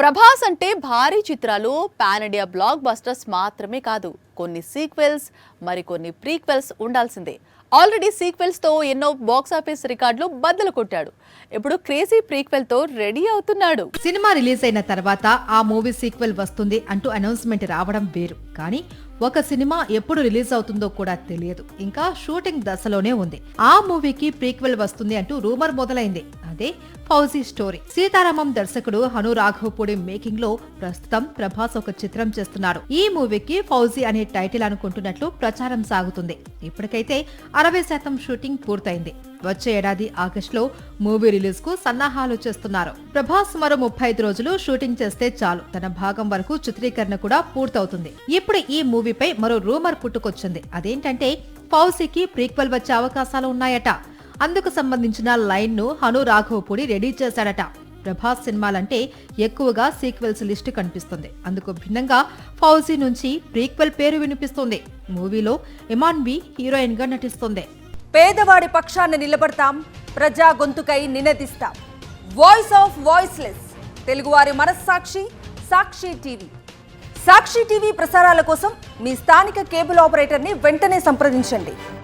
ప్రభాస్ అంటే భారీ చిత్రాలు పాన్ ఇండియా బ్లాక్ బస్టర్స్ మాత్రమే కాదు, కొన్ని సీక్వెల్స్ మరికొన్ని ప్రీక్వెల్స్ ఉండాల్సిందే. ఆల్రెడీ సీక్వెల్స్ తో ఎన్నో బాక్స్ ఆఫీస్ రికార్డులు బద్దలు కొట్టాడు. ఇప్పుడు క్రేజీ ప్రీక్వెల్ తో రెడీ అవుతున్నాడు. సినిమా రిలీజ్ అయిన తర్వాత ఆ మూవీ సీక్వెల్ వస్తుంది అంటూ అనౌన్స్మెంట్ రావడం వేరు, కానీ ఒక సినిమా ఎప్పుడు రిలీజ్ అవుతుందో కూడా తెలియదు. ఇంకా షూటింగ్ దశలోనే ఉంది. ఆ మూవీకి ప్రీక్వెల్ వస్తుంది అంటూ రూమర్ మొదలైంది. అదే ఫౌజీ స్టోరీ. సీతారామం దర్శకుడు హను రాఘవపూడి మేకింగ్ లో ప్రస్తుతం ప్రభాస్ ఒక చిత్రం చేస్తున్నాడు. ఈ మూవీకి ఫౌజీ అనే టైటిల్ అనుకుంటున్నట్లు ప్రచారం సాగుతుంది. ఇప్పటికైతే 60% షూటింగ్ పూర్తయింది. వచ్చే ఏడాది ఆగస్టులో మూవీ రిలీజ్ కు సన్నాహాలు చేస్తున్నారు. ప్రభాస్ మరో 35 రోజులు షూటింగ్ చేస్తే చాలు, తన భాగం వరకు చిత్రీకరణ కూడా పూర్తవుతుంది. ఇప్పుడు ఈ మూవీపై మరో రూమర్ పుట్టుకొచ్చింది. అదేంటంటే ఫౌజీకి ప్రీక్వెల్ వచ్చే అవకాశాలు ఉన్నాయట. అందుకు సంబంధించిన లైన్ ను హను రాఘవపూడి రెడీ చేశాడట. ప్రభాస్ సినిమాలంటే ఎక్కువగా సీక్వెల్స్ లిస్టు కనిపిస్తుంది. అందుకు భిన్నంగా ఫౌజీ నుంచి ప్రీక్వెల్ పేరు వినిపిస్తుంది. మూవీలో ఇమాన్ బి హీరోయిన్ గా నటిస్తుంది. పేదవాడి పక్షాన్ని నిలబడతాం, ప్రజా గొంతుకై నినదిస్తాం. వాయిస్ ఆఫ్ వాయిస్లెస్, తెలుగువారి మనస్సాక్షి సాక్షి టీవీ. సాక్షి టీవీ ప్రసారాల కోసం మీ స్థానిక కేబుల్ ఆపరేటర్ని వెంటనే సంప్రదించండి.